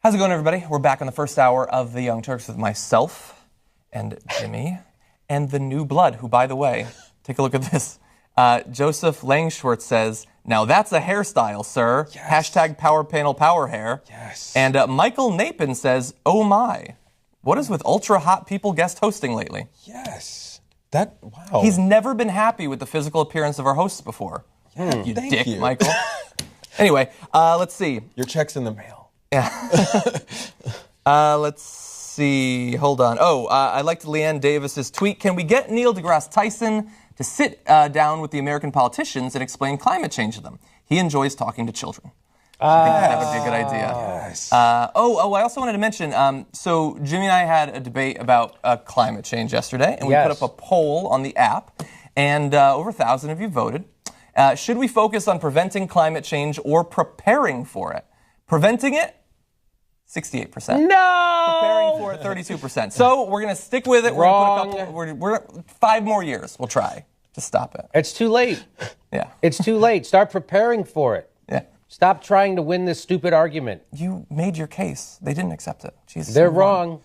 How's it going, everybody? We're back on the first hour of the Young Turks with myself and Jimmy and the new blood, who, by the way, take a look at this. Joseph Langschwartz says, now that's a hairstyle, sir. Yes. Hashtag power panel power hair. Yes. And Michael Napin says, oh my, what is with ultra hot people guest hosting lately? Yes. Wow. He's never been happy with the physical appearance of our hosts before. Yeah, you thank dick, you. Michael. Anyway, let's see. Your check's in the mail. Yeah. Let's see. Hold on. I liked Leanne Davis's tweet. Can we get Neil deGrasse Tyson to sit down with the American politicians and explain climate change to them? He enjoys talking to children. I think that would be a good idea. Yes. I also wanted to mention, so Jimmy and I had a debate about climate change yesterday, and we put up a poll on the app, and over 1,000 of you voted. Should we focus on preventing climate change or preparing for it? Preventing it? 68%. No! Preparing for it, 32%. So we're going to stick with it. Wrong. We're 5 more years. We'll try to stop it. It's too late. Yeah. It's too late. Start preparing for it. Yeah. Stop trying to win this stupid argument. You made your case. They didn't accept it. Jesus. They're wrong.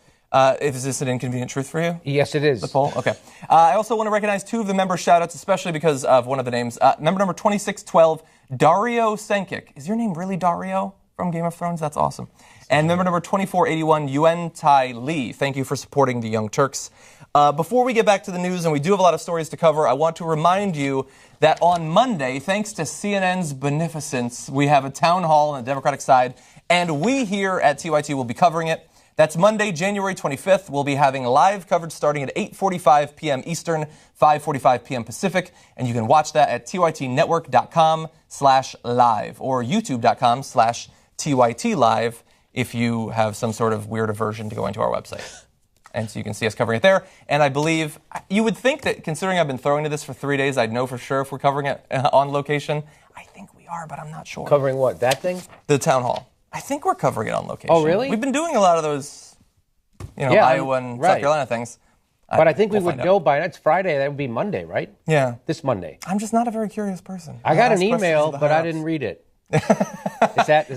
Is this an inconvenient truth for you? Yes, it is. The poll? Okay. I also want to recognize 2 of the member shout-outs, especially because of one of the names. Member number 2612, Dario Senkic. Is your name really Dario from Game of Thrones? That's awesome. And member number 2481, Yuen Tai Lee. Thank you for supporting the Young Turks. Before we get back to the news, and we do have a lot of stories to cover, I want to remind you that on Monday, thanks to CNN's beneficence, we have a town hall on the Democratic side, and we here at TYT will be covering it. That's Monday, January 25th. We'll be having live coverage starting at 8:45 p.m. Eastern, 5:45 p.m. Pacific, and you can watch that at tytnetwork.com/live or youtube.com/tytlive if you have some sort of weird aversion to going to our website. And so you can see us covering it there. And I believe, you would think that considering I've been throwing to this for 3 days, I'd know for sure if we're covering it on location. I think we are, but I'm not sure. Covering what? That thing? The town hall. I think we're covering it on location. Oh, really? We've been doing a lot of those, Iowa and South Carolina things. But I think we would know by next Friday. That would be Monday, right? Yeah. This Monday. I'm just not a very curious person. I got an email, but I didn't read it. Is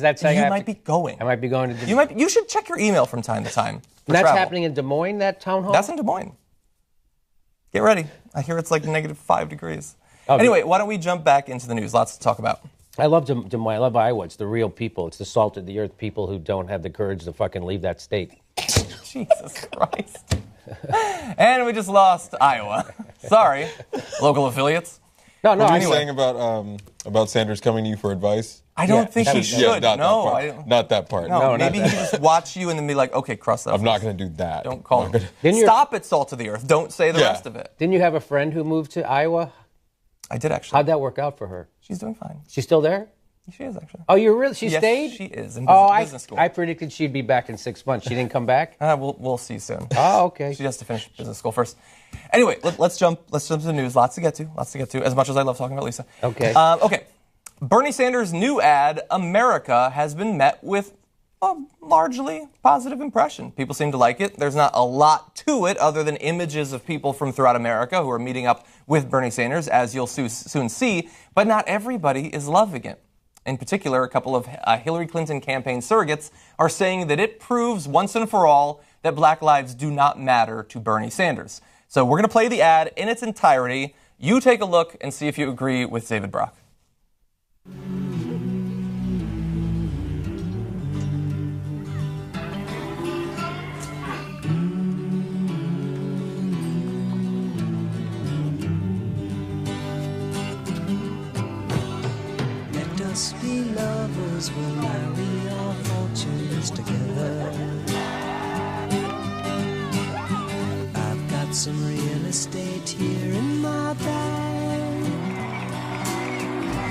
that saying you might be going? I might be going to Des Moines. You should check your email from time to time. That's travel. happening in Des Moines, that town hall? That's in Des Moines. Get ready. I hear it's like -5 degrees. Oh, anyway, why don't we jump back into the news? Lots to talk about. I love Des Moines. I love Iowa. It's the real people. It's the salt of the earth people who don't have the courage to fucking leave that state. Jesus Christ. And we just lost Iowa. Sorry, local affiliates. No. What are you saying about Sanders coming to you for advice? I don't think he should. Not no, that part. Not that part. No, maybe he just watch you and then be like, okay, cross that. I'm not going to do that. Don't call him. Stop at salt of the earth. Don't say the rest of it. Didn't you have a friend who moved to Iowa? I did, actually. How'd that work out for her? She's doing fine. She's still there? She is, actually. Oh, you really? She stayed? Yes, she is in business school. I predicted she'd be back in 6 months. She didn't come back? We'll see soon. Oh, okay. She has to finish business school first. Anyway, let's jump to the news. Lots to get to. As much as I love talking about Lisa. Okay. Okay. Bernie Sanders' new ad, America, has been met with a largely positive impression. People seem to like it. There's not a lot to it other than images of people from throughout America who are meeting up with Bernie Sanders, as you'll soon see. But not everybody is loving it. In particular, a couple of Hillary Clinton campaign surrogates are saying that it proves once and for all that black lives do not matter to Bernie Sanders. So we're going to play the ad in its entirety. You take a look and see if you agree with David Brock. Let us be lovers, we'll marry our fortunes together. I've got some real estate here in my bag.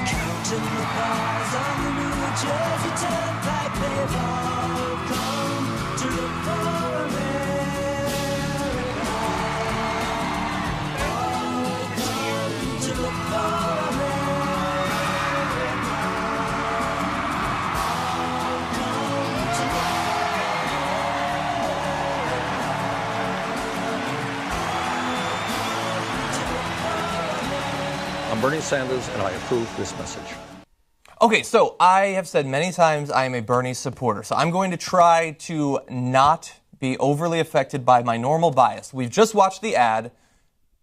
Counting the cars on the New Jersey Turnpike, they've all come to look for America. All come to look for I'm Bernie Sanders, and I approve this message. Okay, so I have said many times I am a Bernie supporter, so I'm going to try to not be overly affected by my normal bias. We've just watched the ad.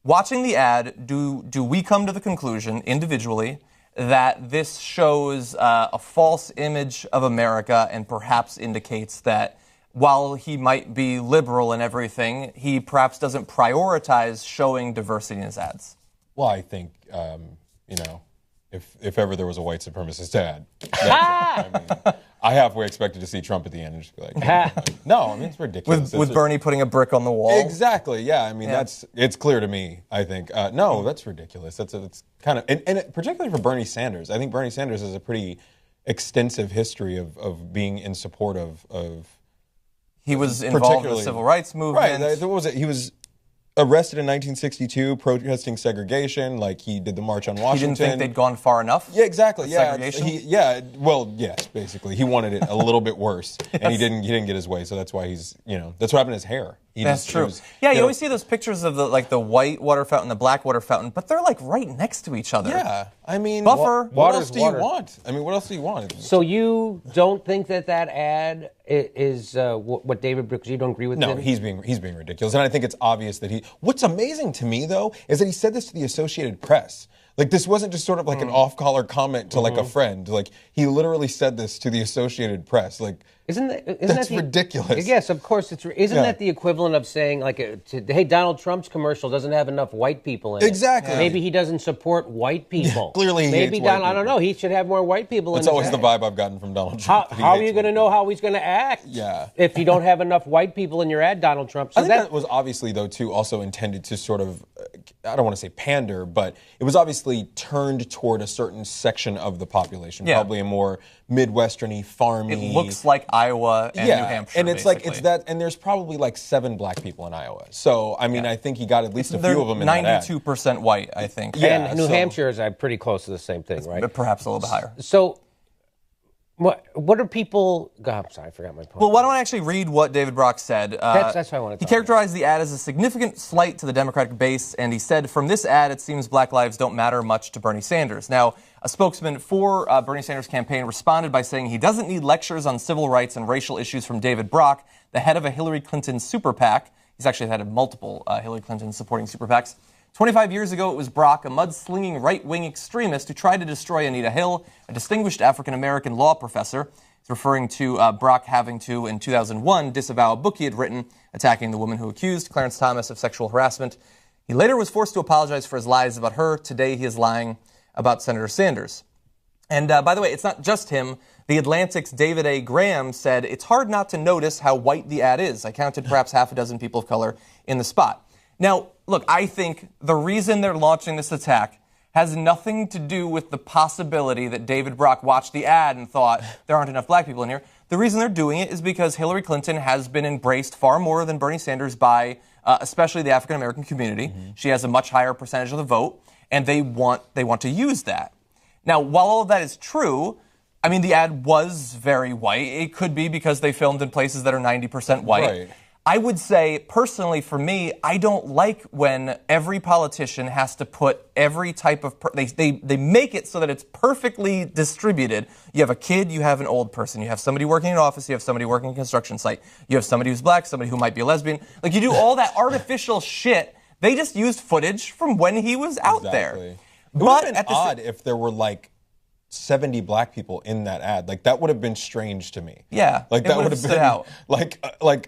Watching the ad, do we come to the conclusion individually that this shows a false image of America and perhaps indicates that while he might be liberal and everything, he perhaps doesn't prioritize showing diversity in his ads? Well, I think, if ever there was a white supremacist ad, I halfway expected to see Trump at the end and just be like, no, I mean, it's ridiculous. With Bernie putting a brick on the wall? Exactly, yeah. I mean, it's clear to me, I think. No, that's ridiculous. It's kind of, and particularly for Bernie Sanders. I think Bernie Sanders has a pretty extensive history of being in support of he was involved in the civil rights movement. Right, what was it? He was arrested in 1962 protesting segregation, like he did the March on Washington. He didn't think they'd gone far enough? Yeah, exactly. Yeah, segregation? Well, yes, basically. He wanted it a little bit worse, and he didn't get his way, so that's why he's, that's what happened to his hair. That's true. You always see those pictures of the white water fountain, the black water fountain, but they're like right next to each other. Yeah, I mean, buffer. What else do you want? I mean, what else do you want? So you don't think that ad is what David Brooks? You don't agree with him? No, he's being ridiculous, and I think it's obvious that he. What's amazing to me though is that he said this to the Associated Press. Like, this wasn't just sort of like an off-color comment to like a friend. Like, he literally said this to the Associated Press. Like, isn't that ridiculous? Yes, of course. Isn't that the equivalent of saying like, hey, Donald Trump's commercial doesn't have enough white people in it. Exactly. Yeah. Maybe he doesn't support white people. Yeah, clearly, maybe Donald. I don't know. He should have more white people. That's always the vibe I've gotten from Donald Trump. How are you going to know how he's going to act? Yeah. If you don't have enough white people in your ad, Donald Trump. So I think that was obviously, though, too, also intended to sort of, I don't want to say pander, but it was obviously turned toward a certain section of the population, probably a more Midwestern-y, farmy. It looks like Iowa and New Hampshire, and it's basically. Like, it's that, and there's probably like 7 black people in Iowa. So, I mean, I think he got at least a few of them in that ad. 92% white, I think. Yeah, and New Hampshire is pretty close to the same thing, right? But perhaps a little bit higher. So, what are people... God, I'm sorry, I forgot my point. Well, why don't I actually read what David Brock said? That's what I want to He characterized the ad as a significant slight to the Democratic base, and he said, from this ad, it seems black lives don't matter much to Bernie Sanders. Now, a spokesman for Bernie Sanders' campaign responded by saying he doesn't need lectures on civil rights and racial issues from David Brock, the head of a Hillary Clinton super PAC. He's actually had multiple Hillary Clinton supporting super PACs. 25 years ago, it was Brock, a mudslinging right-wing extremist who tried to destroy Anita Hill, a distinguished African-American law professor. He's referring to Brock having to, in 2001, disavow a book he had written attacking the woman who accused Clarence Thomas of sexual harassment. He later was forced to apologize for his lies about her. Today, he is lying about Senator Sanders. And by the way, it's not just him. The Atlantic's David A. Graham said, it's hard not to notice how white the ad is. I counted perhaps half a dozen people of color in the spot. Now, look, I think the reason they're launching this attack has nothing to do with the possibility that David Brock watched the ad and thought there aren't enough black people in here. The reason they're doing it is because Hillary Clinton has been embraced far more than Bernie Sanders by especially the African-American community. Mm-hmm. She has a much higher percentage of the vote, and they want to use that. Now, while all of that is true, I mean, the ad was very white. It could be because they filmed in places that are 90% white. Right. I would say, personally, for me, I don't like when every politician has to put every type of... They make it so that it's perfectly distributed. You have a kid, you have an old person. You have somebody working in an office, you have somebody working in a construction site. You have somebody who's black, somebody who might be a lesbian. Like, you do all that artificial shit. They just used footage from when he was out there. It would have been odd if there were, like, 70 black people in that ad. Like, that would have been strange to me. Yeah, like that would have been out. like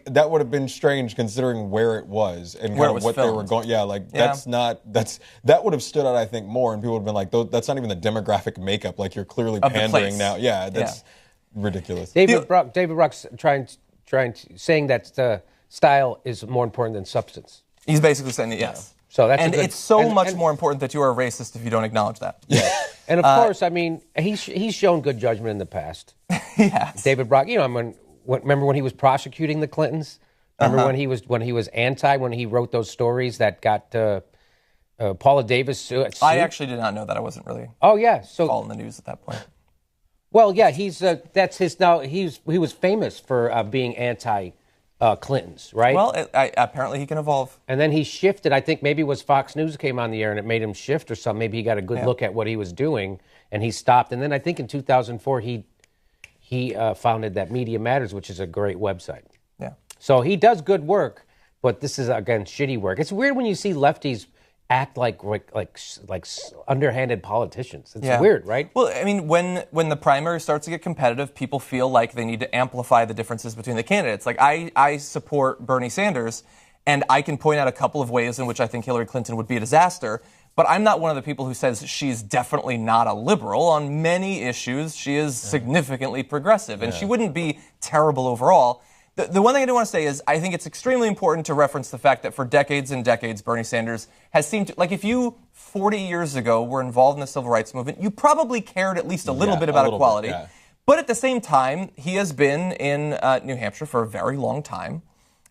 that would have been strange considering where it was and kind of what filmed. They were going. Yeah, like that would have stood out, I think, more, and people would have been like, that's not even the demographic makeup. Like, you're clearly pandering now. Yeah, that's ridiculous. David Brock's saying that style is more important than substance. He's basically saying that, yes. So that's it's so much more important that you are a racist if you don't acknowledge that. Yeah. And of course, I mean, he's shown good judgment in the past. Yes. David Brock, remember when he was prosecuting the Clintons? Remember when he was anti, when he wrote those stories that got Paula Davis sued? I actually did not know that. I wasn't really all in the news at that point. Well, yeah, he's that's his now. He was famous for being anti Clintons, right? Well, apparently he can evolve. And then he shifted. I think maybe it was Fox News came on the air and it made him shift or something. Maybe he got a good look at what he was doing and he stopped. And then I think in 2004 he founded that Media Matters, which is a great website. Yeah. So he does good work, but this is, again, shitty work. It's weird when you see lefties act like underhanded politicians. It's weird, right? Well, I mean, when the primary starts to get competitive, people feel like they need to amplify the differences between the candidates. Like, I support Bernie Sanders, and I can point out a couple of ways in which I think Hillary Clinton would be a disaster, but I'm not one of the people who says she's definitely not a liberal. On many issues, she is significantly progressive, and she wouldn't be terrible overall. The one thing I do want to say is I think it's extremely important to reference the fact that for decades and decades, Bernie Sanders has seemed to, like, if you 40 years ago were involved in the civil rights movement, you probably cared at least a little bit about equality. But at the same time, he has been in New Hampshire for a very long time,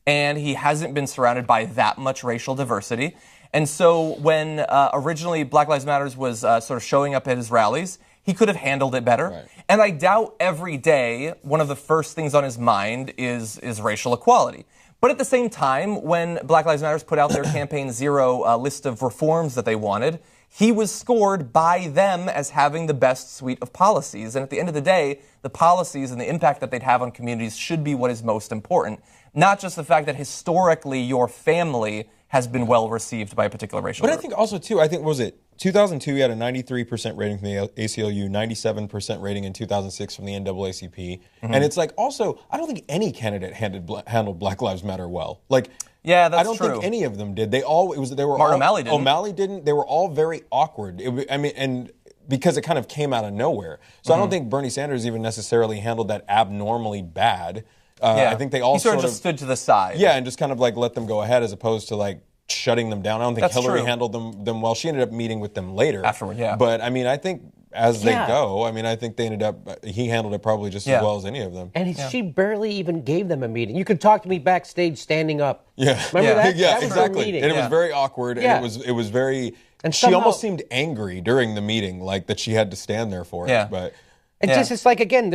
and he hasn't been surrounded by that much racial diversity. And so when originally Black Lives Matter was sort of showing up at his rallies, he could have handled it better. Right. And I doubt every day one of the first things on his mind is racial equality. But at the same time, when Black Lives Matter put out their Campaign Zero list of reforms that they wanted, he was scored by them as having the best suite of policies. And at the end of the day, the policies and the impact that they'd have on communities should be what is most important, not just the fact that historically your family has been well received by a particular racial group. But I think also, too, what was it 2002, he had a 93% rating from the ACLU, 97% rating in 2006 from the NAACP. Mm-hmm. And it's like, also, I don't think any candidate handled Black Lives Matter well. Like, yeah, that's I don't think any of them did. Martin O'Malley didn't. O'Malley didn't. They were all very awkward. And because it kind of came out of nowhere. So I don't think Bernie Sanders even necessarily handled that abnormally bad. I think they all he sort of just stood to the side. Yeah, and just kind of like let them go ahead as opposed to like shutting them down. I don't think Hillary handled them well. She ended up meeting with them later. Afterward, yeah. But I mean, I think as they go, I mean, I think they he handled it probably just as well as any of them. And she barely even gave them a meeting. You could talk to me backstage standing up. Yeah. Remember that? Yeah, that was exactly. Meeting. And it was very awkward, and it was very, and she almost seemed angry during the meeting, like that she had to stand there for it. But it's like, again,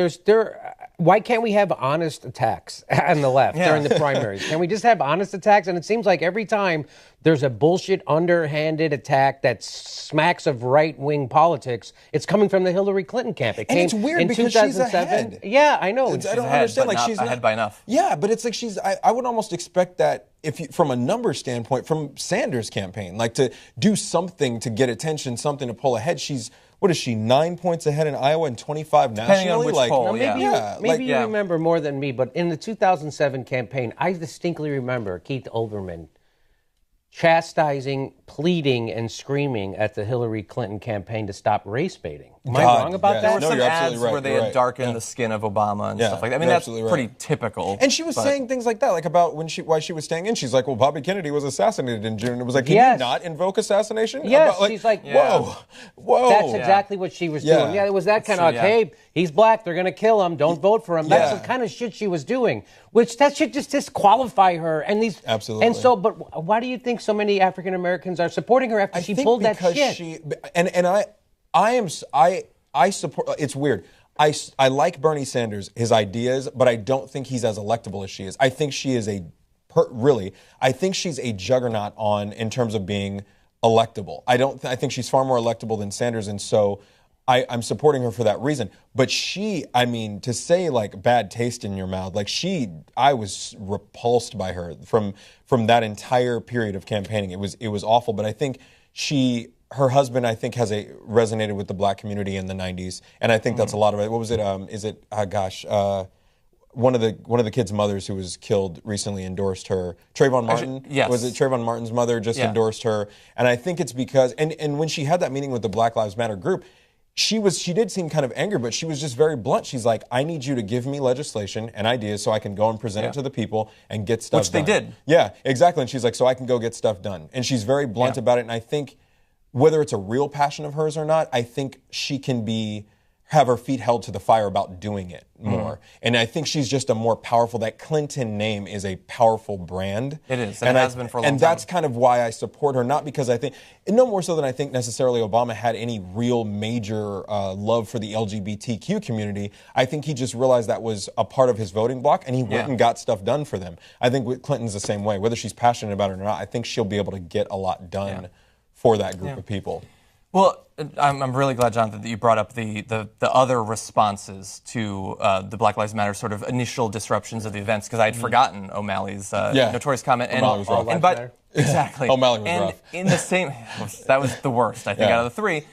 why can't we have honest attacks on the left during the primaries? Can we just have honest attacks? And it seems like every time there's a bullshit, underhanded attack that smacks of right-wing politics, it's coming from the Hillary Clinton camp. And it's weird because she's ahead. Yeah, I know. I don't understand. Like, she's ahead by enough. Yeah, but it's like I would almost expect that from a number standpoint, from Sanders' campaign, like to do something to get attention, something to pull ahead. What is she, 9 points ahead in Iowa and 25 nationally? Depending on which poll, maybe you remember more than me, but in the 2007 campaign, I distinctly remember Keith Olbermann chastising, pleading, and screaming at the Hillary Clinton campaign to stop race baiting. Am I wrong about that? There were some ads where they had darkened the skin of Obama and stuff like that. I mean, that's pretty typical. And she was saying things like that, like about why she was staying in. She's like, well, Bobby Kennedy was assassinated in June. It was like, can you not invoke assassination? Yes, she's like, whoa. That's exactly what she was doing. Yeah, it was that kind of, hey, he's black, they're going to kill him, don't vote for him. That's the kind of shit she was doing, which that should just disqualify her. Absolutely. And so, but why do you think so many African Americans are supporting her after she pulled that shit? I support. It's weird. I like Bernie Sanders, his ideas, but I don't think he's as electable as she is. I think she is I think she's a juggernaut in terms of being electable. I think she's far more electable than Sanders, and so I'm supporting her for that reason. But to say like bad taste in your mouth, like I was repulsed by her from that entire period of campaigning. It was awful. But I think her husband, I think, has resonated with the black community in the 90s, and I think that's a lot of it. What was it? One of the kids' mothers who was killed recently endorsed her. Trayvon Martin? Yes. Was it Trayvon Martin's mother just endorsed her? And I think it's because, and when she had that meeting with the Black Lives Matter group, she did seem kind of angry, but she was just very blunt. She's like, I need you to give me legislation and ideas so I can go and present it to the people and get stuff done. Which they did. Yeah, exactly. And she's like, so I can go get stuff done. And she's very blunt about it, and I think whether it's a real passion of hers or not, I think she can be have her feet held to the fire about doing it more. And I think she's just a more powerful, that Clinton name is a powerful brand. It is, and it has been for a long time. And that's kind of why I support her, not because I think, and no more so than I think necessarily Obama had any real major love for the LGBTQ community. I think he just realized that was a part of his voting bloc, and he went and got stuff done for them. I think with Clinton's the same way. Whether she's passionate about it or not, I think she'll be able to get a lot done for that group of people. Well, I'm really glad, Jonathan, that you brought up the other responses to the Black Lives Matter sort of initial disruptions of the events, because I had forgotten O'Malley's notorious comment. O'Malley was rough. Exactly. O'Malley was and rough. In the same, that was the worst, I think, out of the three.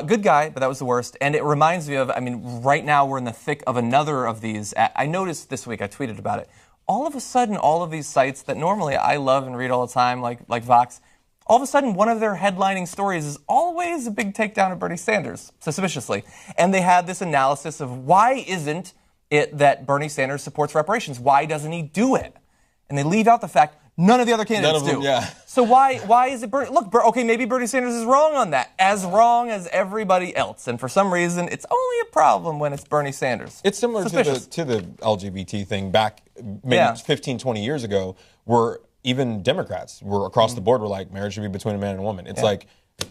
Good guy, but that was the worst. And it reminds me of, I mean, right now we're in the thick of another of these. I noticed this week, I tweeted about it. All of a sudden, all of these sites that normally I love and read all the time, like Vox, all of a sudden, one of their headlining stories is always a big takedown of Bernie Sanders, suspiciously. And they had this analysis of why isn't it that Bernie Sanders supports reparations? Why doesn't he do it? And they leave out the fact none of the other candidates do. So why is it Bernie? Look, okay, maybe Bernie Sanders is wrong on that, as wrong as everybody else. And for some reason, it's only a problem when it's Bernie Sanders. It's similar to the LGBT thing back maybe 15, 20 years ago, where even Democrats were across the board were like, marriage should be between a man and a woman. It's like,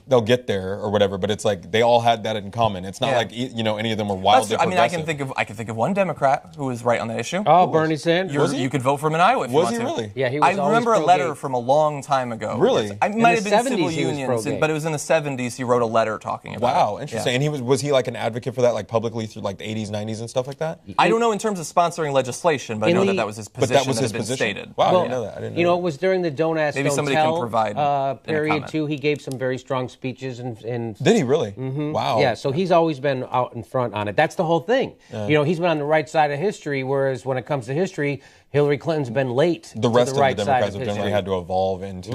they'll get there or whatever, but it's like they all had that in common. It's not like, you know, any of them were wildly progressive. I mean, I can think of one Democrat who was right on that issue. Oh, Bernie Sanders. You could vote for him in Iowa if you want to. Was he really? Yeah, he was. I remember a letter from a long time ago. Really? It might have been civil unions, but it was in the 70s. He wrote a letter talking about it. Wow, interesting. And was he like an advocate for that, like publicly through like the 80s, 90s and stuff like that? I don't know in terms of sponsoring legislation, but I know that was his position. But that was his had been position. Stated. Wow, I didn't know that. You know, it was during the Don't Ask, Maybe Don't somebody Tell can provide period too. He gave some very strong speeches and did he really? Mm-hmm. Wow. Yeah, so he's always been out in front on it. That's the whole thing. You know, he's been on the right side of history, whereas when it comes to history, Hillary Clinton's been late. The rest to the right of the Democrats side have of generally had to evolve into.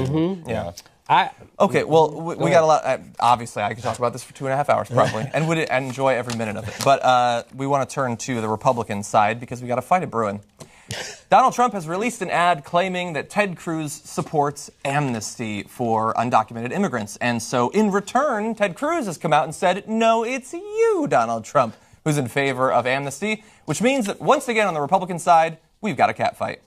Okay, well, we got a lot. Obviously, I could talk about this for 2.5 hours probably, and would enjoy every minute of it. But we want to turn to the Republican side because we got a fight at brewing. Donald Trump has released an ad claiming that Ted Cruz supports amnesty for undocumented immigrants. And so in return, Ted Cruz has come out and said, no, it's you, Donald Trump, who's in favor of amnesty, which means that once again on the Republican side, we've got a catfight.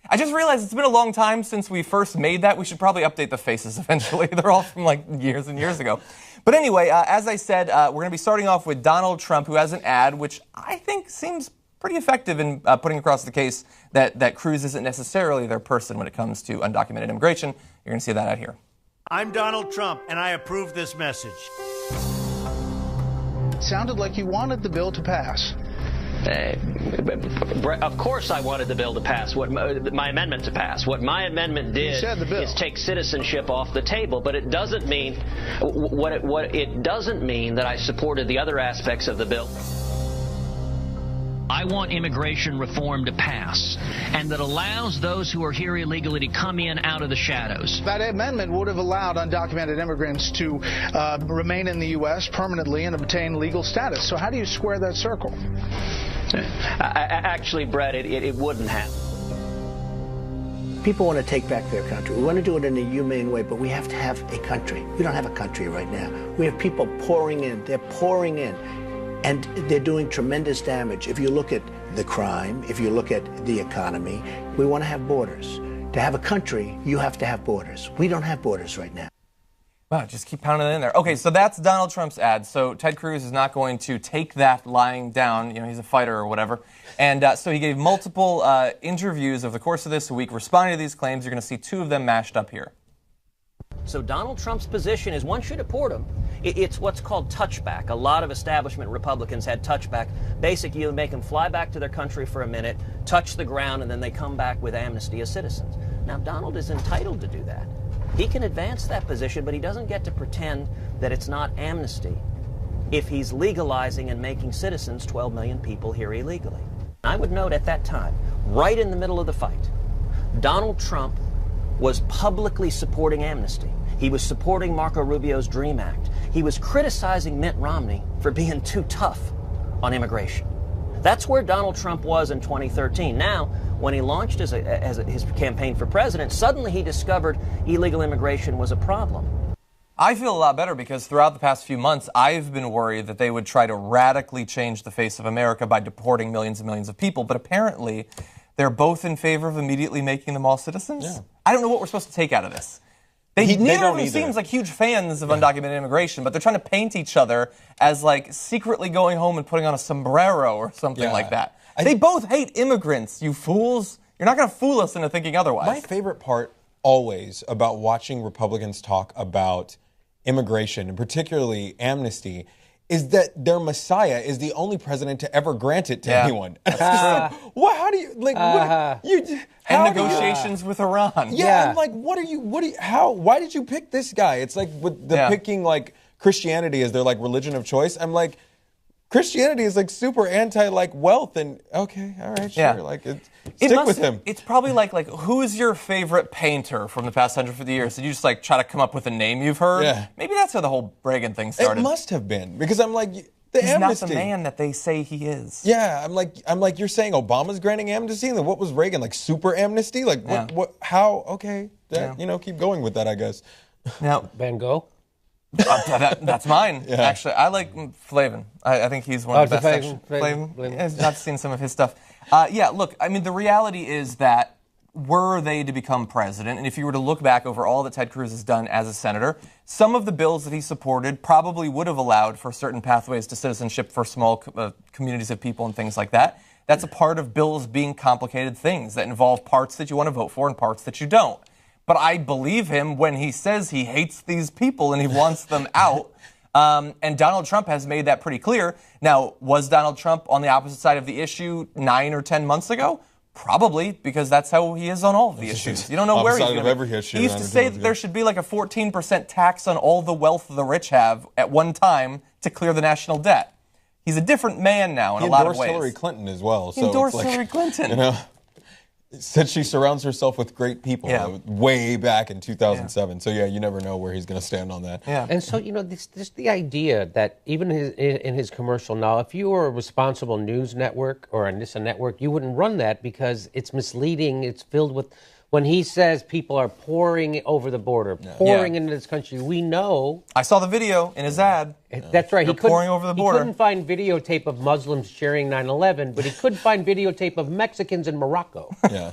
I just realized it's been a long time since we first made that. We should probably update the faces eventually. They're all from like years and years ago. But anyway, as I said, we're going to be starting off with Donald Trump, who has an ad which I think seems pretty effective in putting across the case that Cruz isn't necessarily their person when it comes to undocumented immigration. You're going to see that out here. I'm Donald Trump, and I approve this message. It sounded like you wanted the bill to pass. Of course I wanted the bill to pass, my amendment to pass. What my amendment did is take citizenship off the table, but it doesn't mean it doesn't mean that I supported the other aspects of the bill. I want immigration reform to pass, and that allows those who are here illegally to come in out of the shadows. That amendment would have allowed undocumented immigrants to remain in the U.S. permanently and obtain legal status. So how do you square that circle? Actually, Brett, it wouldn't have. People want to take back their country. We want to do it in a humane way, but we have to have a country. We don't have a country right now. We have people pouring in. They're pouring in. And they're doing tremendous damage. If you look at the crime, if you look at the economy, we want to have borders. To have a country, you have to have borders. We don't have borders right now. Wow, just keep pounding it in there. Okay, so that's Donald Trump's ad. So Ted Cruz is not going to take that lying down. You know, he's a fighter or whatever. And so he gave multiple interviews over the course of this week responding to these claims. You're going to see two of them mashed up here. So Donald Trump's position is one should deport him. It's what's called touchback. A lot of establishment Republicans had touchback. Basically, you make them fly back to their country for a minute, touch the ground, and then they come back with amnesty as citizens. Now, Donald is entitled to do that. He can advance that position, but he doesn't get to pretend that it's not amnesty if he's legalizing and making citizens, 12 million people, here illegally. I would note at that time, right in the middle of the fight, Donald Trump was publicly supporting amnesty. He was supporting Marco Rubio's DREAM Act. He was criticizing Mitt Romney for being too tough on immigration. That's where Donald Trump was in 2013. Now, when he launched his campaign for president, suddenly he discovered illegal immigration was a problem. I feel a lot better because throughout the past few months, I've been worried that they would try to radically change the face of America by deporting millions and millions of people. But apparently, they're both in favor of immediately making them all citizens. Yeah. I don't know what we're supposed to take out of this. Neither of them seems like huge fans of undocumented immigration, but they're trying to paint each other as like secretly going home and putting on a sombrero or something like that. They both hate immigrants, you fools. You're not going to fool us into thinking otherwise. My favorite part always about watching Republicans talk about immigration, and particularly amnesty, is that their messiah is the only president to ever grant it to anyone. Like, what? How do you like? And negotiations with Iran. Yeah, I'm like, why did you pick this guy? It's like with the picking like Christianity as their like religion of choice. I'm like, Christianity is like super anti like wealth, and okay, all right, sure, like stick with him. It's probably like who's your favorite painter from the past 150 years? Did you just like try to come up with a name you've heard? Yeah. Maybe that's how the whole Reagan thing started. It must have been, because I'm like, He's not the man that they say he is. Yeah, I'm like, you're saying Obama's granting amnesty, and then what was Reagan, like super amnesty? Like what how? Okay, keep going with that, I guess. Now, Van Gogh. That's mine. Yeah. Actually, I like Flavin. I think he's one of the best. Flavin. I've not seen some of his stuff. Look, I mean, the reality is that were they to become president, and if you were to look back over all that Ted Cruz has done as a senator, some of the bills that he supported probably would have allowed for certain pathways to citizenship for small communities of people and things like that. That's a part of bills being complicated things that involve parts that you want to vote for and parts that you don't. But I believe him when he says he hates these people and he wants them out. And Donald Trump has made that pretty clear. Now, was Donald Trump on the opposite side of the issue 9 or 10 months ago? Probably, because that's how he is on all of the issues. You don't know where he's going to be. He used to say that there should be like a 14% tax on all the wealth the rich have at one time to clear the national debt. He's a different man now in a lot of ways. He endorsed Hillary Clinton as well. He endorsed Hillary Clinton. You know, said she surrounds herself with great people way back in 2007. So, you never know where he's going to stand on that. Yeah. And so, this the idea that even in his commercial now, if you were a responsible news network or a network, you wouldn't run that because it's misleading. It's filled with, when he says people are pouring over the border, pouring into this country, we know. I saw the video in his ad. That's right. They're pouring over the border. He couldn't find videotape of Muslims sharing 9/11, but he could find videotape of Mexicans in Morocco. Yeah.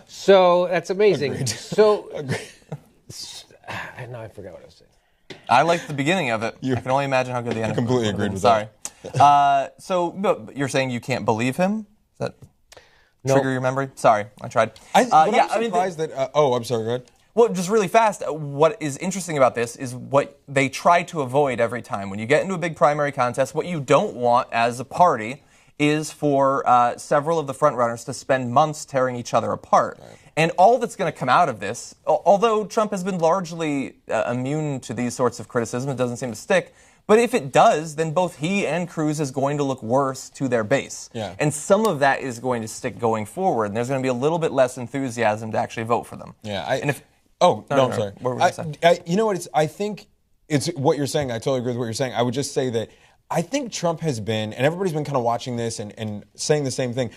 So that's amazing. Agreed. So, now I forgot what I was saying. I liked the beginning of it. I can only imagine how good the end of it was. I completely agreed with that. Sorry. So you're saying you can't believe him? Is that trigger your memory? Sorry, I tried. I'm surprised that... I'm sorry, go ahead. Well, just really fast, what is interesting about this is what they try to avoid every time. When you get into a big primary contest, what you don't want as a party is for several of the frontrunners to spend months tearing each other apart. Right. And all that's going to come out of this, although Trump has been largely immune to these sorts of criticism, it doesn't seem to stick, but if it does, then both he and Cruz is going to look worse to their base. Yeah. And some of that is going to stick going forward, and there's going to be a little bit less enthusiasm to actually vote for them. Yeah. I'm sorry. What were you saying? You know what? I think it's what you're saying. I totally agree with what you're saying. I would just say that I think Trump has been, and everybody's been kind of watching this and saying the same thing.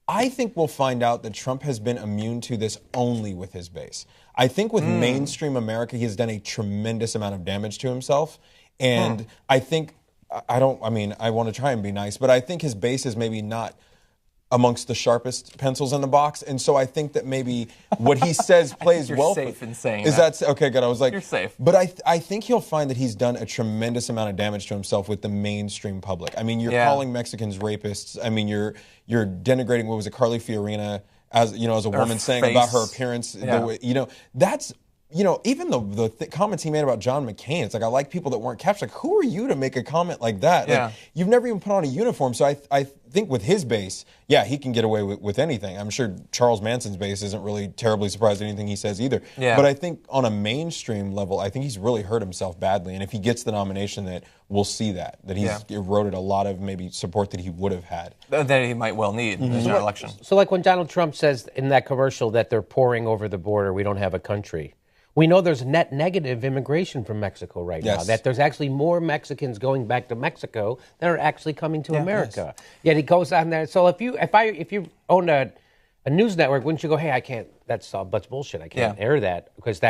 I think we'll find out that Trump has been immune to this only with his base. I think with mainstream America, he has done a tremendous amount of damage to himself. And I think, I want to try and be nice, but I think his base is maybe not amongst the sharpest pencils in the box. And so I think that maybe what he says plays you're well. Safe in saying is that. Okay, good. I was like, you're safe. But I think he'll find that he's done a tremendous amount of damage to himself with the mainstream public. I mean, you're calling Mexicans rapists. I mean, you're denigrating, what was it, Carly Fiorina as a woman saying about her appearance. Yeah. That's. Even the comments he made about John McCain, it's like, I like people that weren't captured. Like, who are you to make a comment like that? Like, you've never even put on a uniform. So I think with his base, he can get away with anything. I'm sure Charles Manson's base isn't really terribly surprised at anything he says either. Yeah. But I think on a mainstream level, I think he's really hurt himself badly. And if he gets the nomination, that we'll see that he's eroded a lot of maybe support that he would have had. That he might well need in an election. So like when Donald Trump says in that commercial that they're pouring over the border, we don't have a country. We know there's net negative immigration from Mexico right now. That there's actually more Mexicans going back to Mexico than are actually coming to America. Yet he goes on there. So if you own a news network, wouldn't you go, hey, I can't, that's bullshit. I can't air that because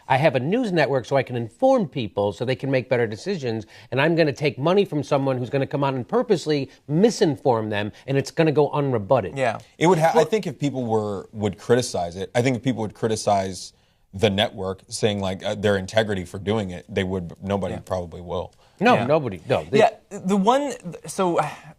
I have a news network so I can inform people so they can make better decisions. And I'm going to take money from someone who's going to come out and purposely misinform them, and it's going to go unrebutted. Yeah. It would I think if people would criticize it, I think if people would criticize the network saying like their integrity for doing it, nobody probably will. No, nobody. No.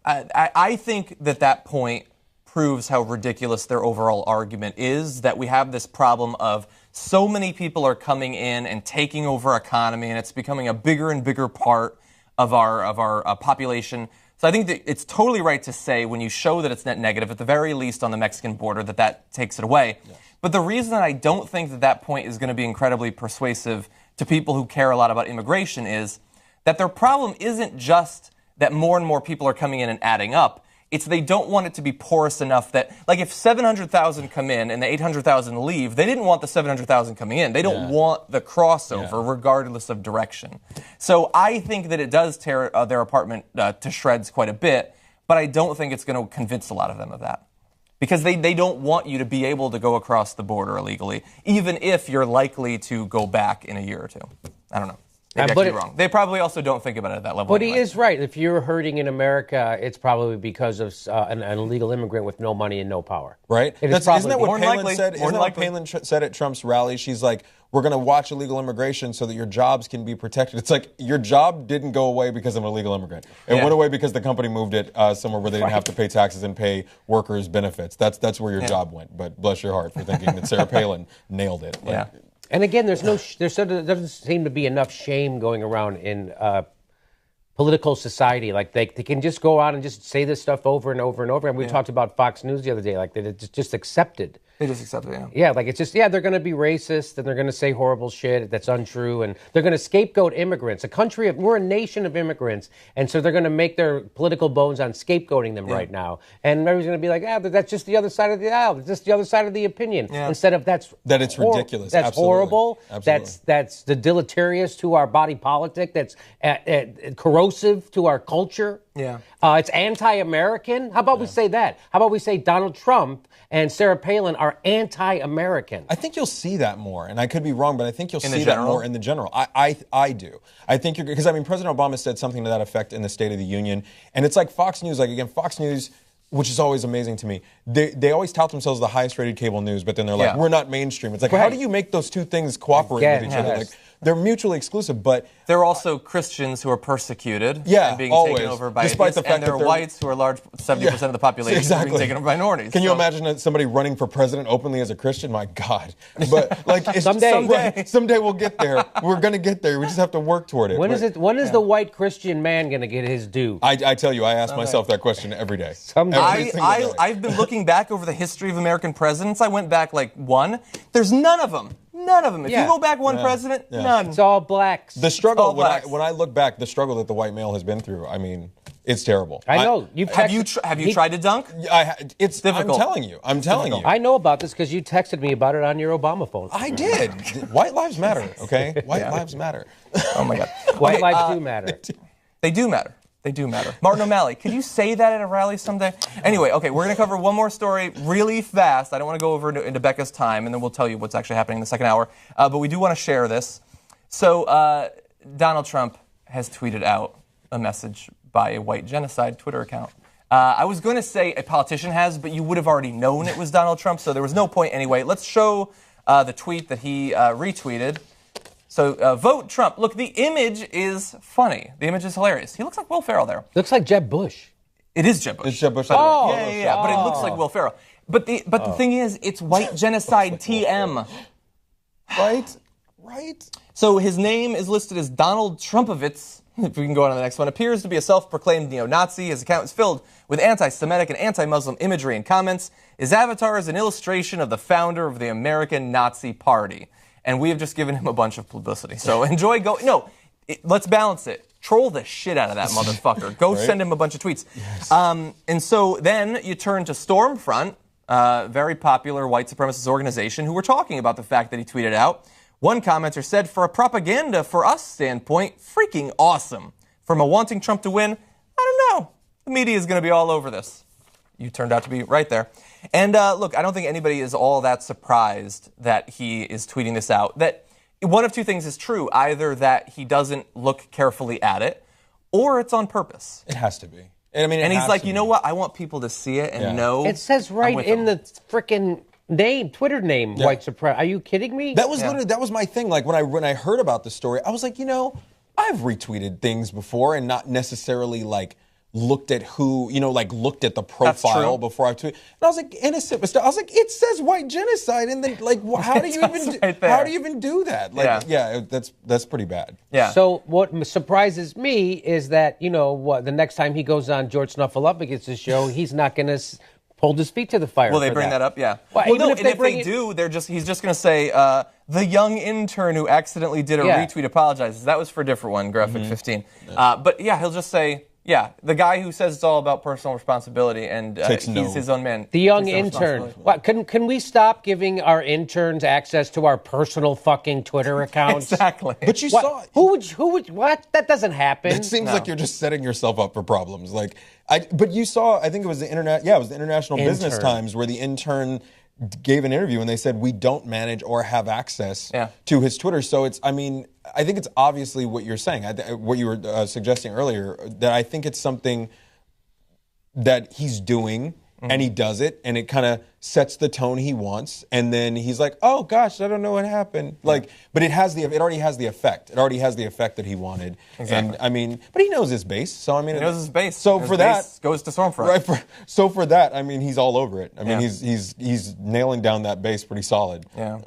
I think that point proves how ridiculous their overall argument is, that we have this problem of so many people are coming in and taking over our economy, and it's becoming a bigger and bigger part of our population. So I think that it's totally right to say when you show that it's net negative, at the very least on the Mexican border, that takes it away. Yeah. But the reason that I don't think that point is going to be incredibly persuasive to people who care a lot about immigration is that their problem isn't just that more and more people are coming in and adding up. It's they don't want it to be porous enough that, like, if 700,000 come in and the 800,000 leave, they didn't want the 700,000 coming in. They don't want the crossover regardless of direction. So I think that it does tear their apartment to shreds quite a bit, but I don't think it's going to convince a lot of them of that. Because they don't want you to be able to go across the border illegally, even if you're likely to go back in a year or two. I don't know. Maybe I could be wrong. They probably also don't think about it at that level. But he is right. If you're hurting in America, it's probably because of an illegal immigrant with no money and no power. Right? Isn't that what Palin said? Isn't that what Palin said at Trump's rally? She's like, we're going to watch illegal immigration so that your jobs can be protected. It's like your job didn't go away because of an illegal immigrant. It went away because the company moved it somewhere where they didn't have to pay taxes and pay workers benefits. That's where your job went. But bless your heart for thinking that Sarah Palin nailed it. Like, and again, there doesn't seem to be enough shame going around in political society. Like they can just go out and just say this stuff over and over and over. And we talked about Fox News the other day, like it's just accepted. They just accept it, Yeah, like it's just, they're going to be racist and they're going to say horrible shit that's untrue and they're going to scapegoat immigrants. We're a nation of immigrants, and so they're going to make their political bones on scapegoating them right now. And everybody's going to be like, that's just the other side of the aisle. It's just the other side of the opinion. Yeah. Instead of that it's ridiculous. That's horrible. Absolutely. That's deleterious to our body politic. That's corrosive to our culture. Yeah. It's anti-American. How about we say that? How about we say Donald Trump and Sarah Palin are anti-American? I think you'll see that more, and I could be wrong, but I think you'll see that more in the general. I do. I think because President Obama said something to that effect in the State of the Union, and it's like Fox News. Like again, Fox News, which is always amazing to me. They always tout themselves the highest rated cable news, but then they're like, we're not mainstream. It's like, how do you make those two things cooperate with each other? Like, they're mutually exclusive, but they're also Christians who are persecuted and being taken over by despite the fact and they're whites who are large 70% of the population being taken over by minorities. Can you imagine somebody running for president openly as a Christian? My God. But like it's someday we'll get there. We're going to get there. We just have to work toward it. When is the white Christian man going to get his due? I tell you, I ask myself that question every day. I've been looking back over the history of American presidents. I went back like one. There's none of them. None of them. If you go back one president, none. It's all blacks. The struggle, when I look back, the struggle that the white male has been through, I mean, it's terrible. I know. Have you tried to dunk? It's difficult. I'm telling you. I know about this because you texted me about it on your Obama phone. I did. White lives matter, okay? White lives matter. Oh, my God. White lives do matter. They do matter. They do matter. Martin O'Malley, could you say that at a rally someday? Anyway, okay, we're going to cover one more story really fast. I don't want to go over into Becca's time, and then we'll tell you what's actually happening in the second hour. But we do want to share this. So Donald Trump has tweeted out a message by a white genocide Twitter account. I was going to say a politician has, but you would have already known it was Donald Trump, so there was no point anyway. Let's show the tweet that he retweeted. So vote Trump. Look, the image is funny. The image is hilarious. He looks like Will Ferrell there. Looks like Jeb Bush. It is Jeb Bush. It's Jeb Bush. Yeah. But it looks like Will Ferrell. But the thing is, it's white genocide TM. Right. So his name is listed as Donald Trumpovitz. If we can go on to the next one. Appears to be a self-proclaimed neo-Nazi. His account is filled with anti-Semitic and anti-Muslim imagery and comments. His avatar is an illustration of the founder of the American Nazi Party. And we have just given him a bunch of publicity. So enjoy. Let's balance it. Troll the shit out of that motherfucker. Go send him a bunch of tweets. Yes. And so then you turn to Stormfront, very popular white supremacist organization, who were talking about the fact that he tweeted out. One commenter said, for a propaganda for us standpoint, freaking awesome. From a wanting Trump to win, I don't know. The media is going to be all over this. You turned out to be right there. And look, I don't think anybody is all that surprised that he is tweeting this out. That one of two things is true. Either that he doesn't look carefully at it, or it's on purpose. It has to be. I mean, and he's like, you know what? I want people to see it and know. It says right in the frickin' name, Twitter name, white supremacy. Are you kidding me? That was literally, that was my thing. Like when I heard about the story, I was like, you know, I've retweeted things before and not necessarily like looked at who, you know, like looked at the profile before I tweeted. And I was like, innocent, but still, I was like, it says white genocide, and then like, how do you even how do you even do that? Like, that's pretty bad. Yeah. So what surprises me is that, you know, what the next time he goes on George Snuffleupagus' show, he's not going to hold his feet to the fire. Will they bring that up? Yeah. Well, even no, if they do, he's just going to say the young intern who accidentally did a retweet apologizes. That was for a different one, Graphic 15. But yeah, he'll just say. Yeah, the guy who says it's all about personal responsibility and he's his own man. The young intern. What, can we stop giving our interns access to our personal fucking Twitter accounts? Exactly. But you saw who would what? That doesn't happen. It seems like you're just setting yourself up for problems. Like but you saw, I think it was the International Business Times where the intern gave an interview and they said we don't manage or have access to his Twitter. So I think it's obviously what you're saying, what you were suggesting earlier, that I think it's something that he's doing and he does it and it kind of sets the tone he wants. And then he's like, oh gosh, I don't know what happened. Like, but it already has the effect. It already has the effect that he wanted. Exactly. And but he knows his base. So he knows his base. So his for base that goes to Stormfront. Right. So for that, he's all over it. He's nailing down that base pretty solid. Yeah.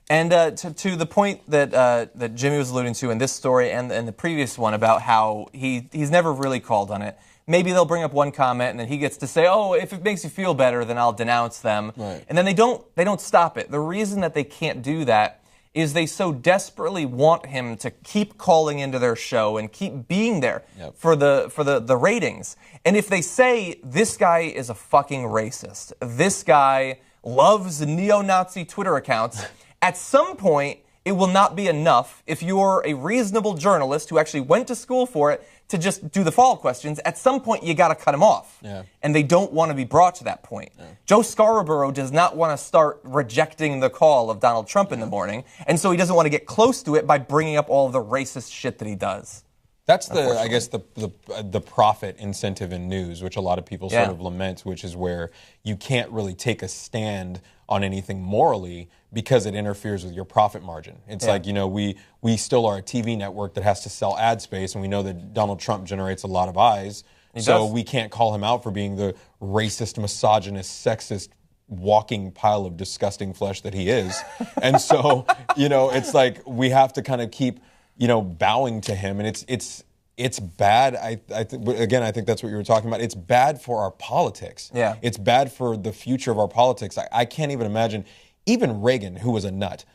And to the point that Jimmy was alluding to in this story and the previous one about how he's never really called on it. Maybe they'll bring up one comment and then he gets to say, oh, if it makes you feel better, then I'll denounce them. Right. And then they don't stop it. The reason that they can't do that is they so desperately want him to keep calling into their show and keep being there for the ratings. And if they say this guy is a fucking racist, this guy loves neo-Nazi Twitter accounts, at some point it will not be enough if you're a reasonable journalist who actually went to school for it to just do the follow-up questions. At some point, you got to cut him off. Yeah. And they don't want to be brought to that point. Yeah. Joe Scarborough does not want to start rejecting the call of Donald Trump in the morning, and so he doesn't want to get close to it by bringing up all the racist shit that he does. That's the profit incentive in news, which a lot of people sort of lament, which is where you can't really take a stand on anything morally because it interferes with your profit margin. It's like, we still are a TV network that has to sell ad space, and we know that Donald Trump generates a lot of eyes. So we can't call him out for being the racist, misogynist, sexist, walking pile of disgusting flesh that he is. And so, it's like we have to kind of keep bowing to him, and it's bad. I think that's what you were talking about. It's bad for our politics. Yeah. It's bad for the future of our politics. I can't even imagine. Even Reagan, who was a nut,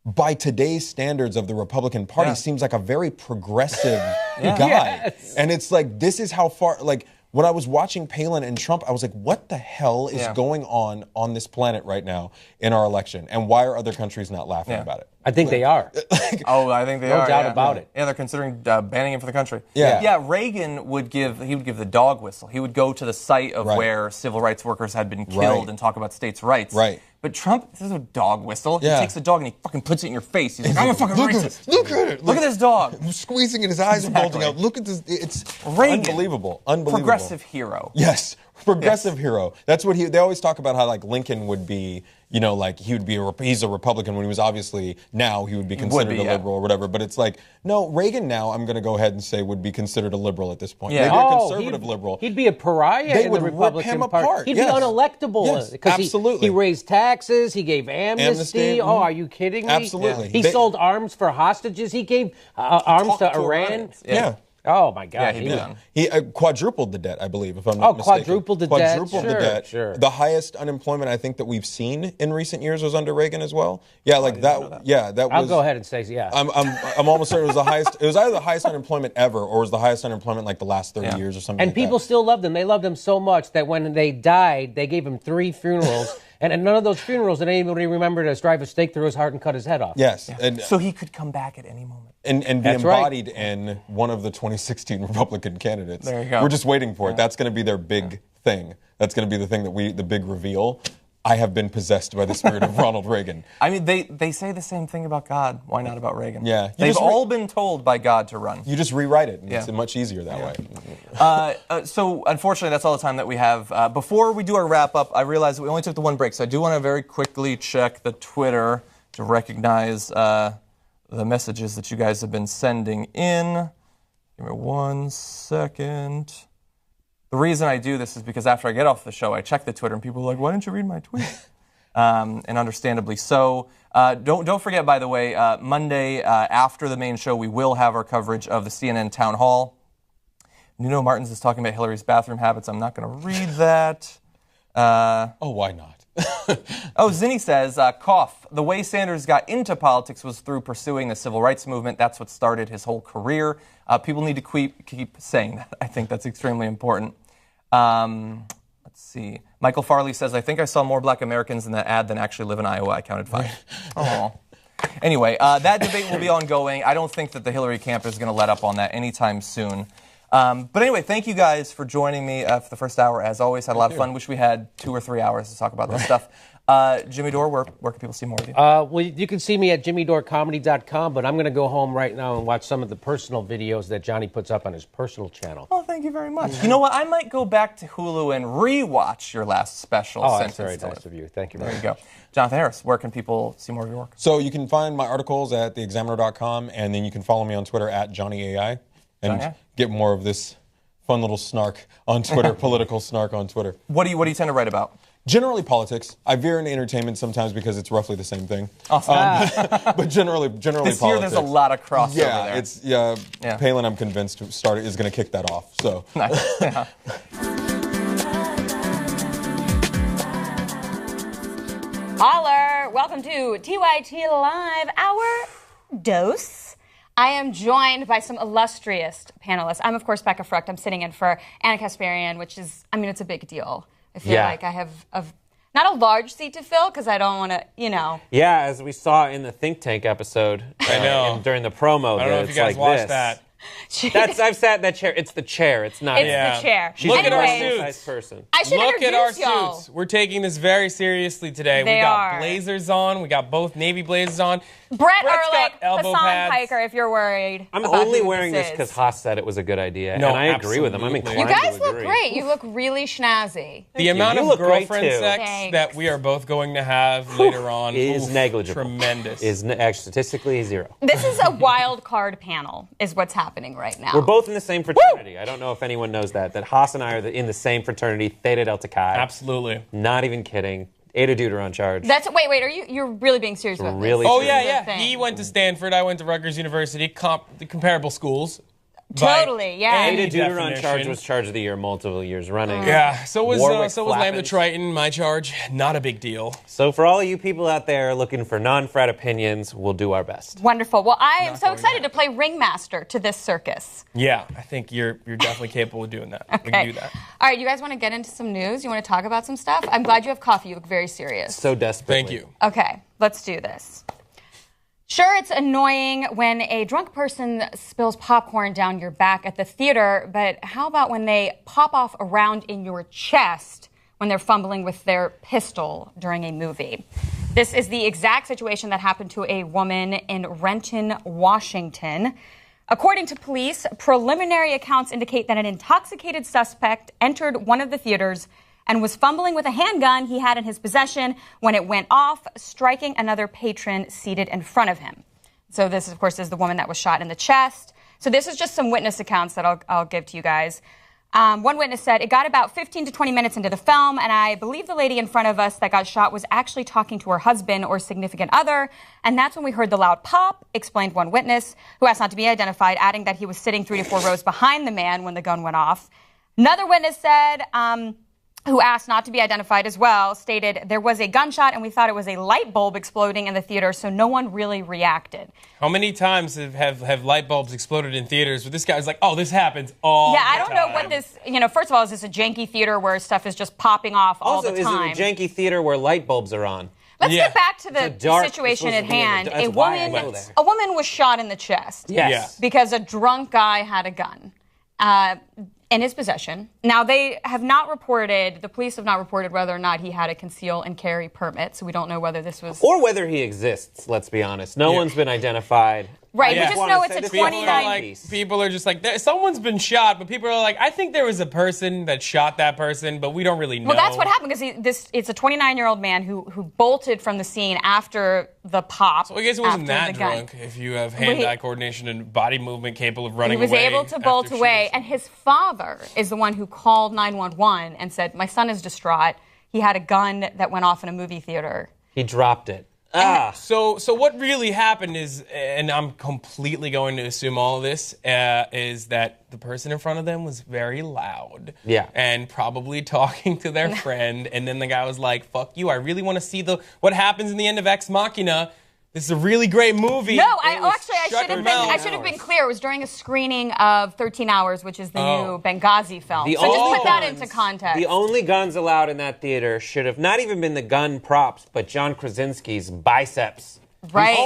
by today's standards of the Republican Party, seems like a very progressive guy. Yes. And it's like, this is how far, like, when I was watching Palin and Trump, I was like, what the hell is going on this planet right now in our election? And why are other countries not laughing about it? I think they are. I think they are. No doubt about it. Yeah, they're considering banning him for the country. Yeah. Reagan would give the dog whistle. He would go to the site of where civil rights workers had been killed and talk about states' rights. Right. But Trump, this is a dog whistle. Yeah. He takes a dog and he fucking puts it in your face. He's like, I'm a fucking racist. Look at it. Look at this dog. Squeezing in his eyes and bulging out. Look at this. It's Reagan. Unbelievable. Progressive hero. Yes. Progressive hero. That's what they always talk about how like Lincoln would be, like he's a Republican when he was obviously, now he would be considered a liberal or whatever. But it's like, no, Reagan now, I'm going to go ahead and say would be considered a liberal at this point. Yeah. Maybe a conservative liberal. He'd be a pariah in the Republican rip him Party. apart. He'd be unelectable because absolutely. He raised taxes. He gave amnesty. Oh, are you kidding me? Absolutely. He sold arms for hostages. He gave arms to Iran. Yeah. Oh, my God. Yeah, he quadrupled the debt, I believe, if I'm not mistaken. Quadrupled the debt. Sure. The highest unemployment I think that we've seen in recent years was under Reagan as well. Yeah, like that. Yeah, that was. I'll go ahead and say yeah. I'm almost certain it was the highest. It was either the highest unemployment ever, or was the highest unemployment like the last 30 years or something. And like people that. still loved him. They loved him so much that when they died, they gave him 3 funerals. And none of those funerals did anybody remember to drive a stake through his heart and cut his head off. Yes. Yeah. And, so he could come back at any moment. And be embodied in one of the 2016 Republican candidates. There you go. We're just waiting for it. That's going to be their big thing. That's going to be the thing the big reveal. I have been possessed by the spirit of Ronald Reagan. I mean, they say the same thing about God. Why not about Reagan? Yeah. They've all been told by God to run. You just rewrite it, and it's much easier that way. So, unfortunately, that's all the time that we have. Before we do our wrap-up, I realized that we only took the one break, so I do want to very quickly check the Twitter to recognize the messages that you guys have been sending in. Give me 1 second. The reason I do this is because after I get off the show, I check the Twitter, and people are like, why didn't you read my tweet? And understandably so. Don't forget, by the way, Monday after the main show, we will have our coverage of the CNN town hall. Nuno Martins is talking about Hillary's bathroom habits. I'm not going to read that. Why not? Zinni says, cough. The way Sanders got into politics was through pursuing the civil rights movement. That's what started his whole career. People need to keep saying that. I think that's extremely important. Let's see. Michael Farley says, I think I saw more black Americans in that ad than actually live in Iowa. I counted 5. Oh. Anyway, that debate will be ongoing. I don't think that the Hillary camp is going to let up on that anytime soon. But anyway, thank you guys for joining me for the first hour. As always, had a lot of fun. Wish we had 2 or 3 hours to talk about this stuff. Jimmy Dore, where can people see more of you? Well, you can see me at jimmydorecomedy.com, but I'm going to go home right now and watch some of the personal videos that Johnny puts up on his personal channel. Oh, thank you very much. You know what? I might go back to Hulu and rewatch your last special. Oh, that's very nice of you. Thank you very much. There you go. Jonathan Harris, where can people see more of your work? So you can find my articles at theexaminer.com, and then you can follow me on Twitter at JohnnyAI and get more of this fun little snark on Twitter, political snark on Twitter. What do you tend to write about? Generally politics. I veer into entertainment sometimes because it's roughly the same thing. Awesome. But generally this politics. Year there's a lot of crossover there. Palin, I'm convinced, is going to kick that off. So. Nice. Yeah. Holler! Welcome to TYT Live, our dose. I am joined by some illustrious panelists. I'm, of course, Becca Frucht. I'm sitting in for Anna Kasparian, which is, it's a big deal. I feel like I have not a large seat to fill because I don't want to, Yeah, as we saw in the Think Tank episode. I know. During the promo. I don't know if you guys watched that. I've sat in that chair. It's the chair. It's not. It's the chair. Look at our suits. Person. I should Look at our y'all. suits. We're taking this very seriously today. We got blazers on. We got both navy blazers on. Brett Ehrlich, elbow Hassan pads. Piker, if you're worried. I'm only wearing this because Haas said it was a good idea, and I agree with him. I'm inclined to agree. You guys look great. You look really schnazzy. The amount of girlfriend sex that we are both going to have later on is negligible. Tremendous. Is actually statistically 0. This is a wild card panel, is what's happening right now. We're both in the same fraternity. I don't know if anyone knows that Haas and I are in the same fraternity, Theta Delta Chi. Absolutely. Not even kidding. Ada dude are on charge. Wait, you're really being serious about really this? Oh, yeah. He went to Stanford, I went to Rutgers University, comparable schools. Totally, yeah. Ada Duder on charge was charge of the year multiple years running. Yeah, so was Lamb the Triton, my charge. Not a big deal. So for all you people out there looking for non-frat opinions, we'll do our best. Wonderful. Well, I am so excited to play ringmaster to this circus. Yeah, I think you're definitely capable of doing that. Okay. We can do that. All right, you guys want to get into some news? You want to talk about some stuff? I'm glad you have coffee. You look very serious. So desperately. Thank you. Okay, let's do this. Sure, it's annoying when a drunk person spills popcorn down your back at the theater, but how about when they pop off around in your chest when they're fumbling with their pistol during a movie? This is the exact situation that happened to a woman in Renton, Washington. According to police, preliminary accounts indicate that an intoxicated suspect entered one of the theaters and was fumbling with a handgun he had in his possession when it went off, striking another patron seated in front of him. So this, of course, is the woman that was shot in the chest. So this is just some witness accounts that I'll give to you guys. One witness said, it got about 15 to 20 minutes into the film, and I believe the lady in front of us that got shot was actually talking to her husband or significant other, and that's when we heard the loud pop, explained one witness, who asked not to be identified, adding that he was sitting 3 to 4 rows behind the man when the gun went off. Another witness said, who asked not to be identified as well, stated there was a gunshot and we thought it was a light bulb exploding in the theater, so no one really reacted. How many times have light bulbs exploded in theaters where this guy's like, oh, this happens all the time? Yeah, I don't know what this, first of all, is this a janky theater where stuff is just popping off all the time? Also, is it a janky theater where light bulbs are on? Let's get back to the situation at hand. A woman was shot in the chest. Yes. Because a drunk guy had a gun in his possession. Now, the police have not reported whether or not he had a conceal and carry permit, so we don't know whether this was... Or whether he exists, let's be honest. No one's been identified. Right, we just know it's a 29... People are just like, someone's been shot, but people are like, I think there was a person that shot that person, but we don't really know. Well, that's what happened, because it's a 29-year-old man who bolted from the scene after the pop. So I guess he wasn't that drunk if you have hand-eye coordination and body movement capable of running away. He was able to bolt away, and his father is the one who called 911 and said, my son is distraught. He had a gun that went off in a movie theater. He dropped it. So what really happened is, and I'm completely going to assume all of this, is that the person in front of them was very loud. Yeah. And probably talking to their friend, and then the guy was like, fuck you, I really want to see what happens in the end of Ex Machina. This is a really great movie. No, I should have been clear. It was during a screening of 13 Hours, which is the new Benghazi film. So just put that into context. The only guns allowed in that theater should have not even been the gun props, but John Krasinski's biceps. Right.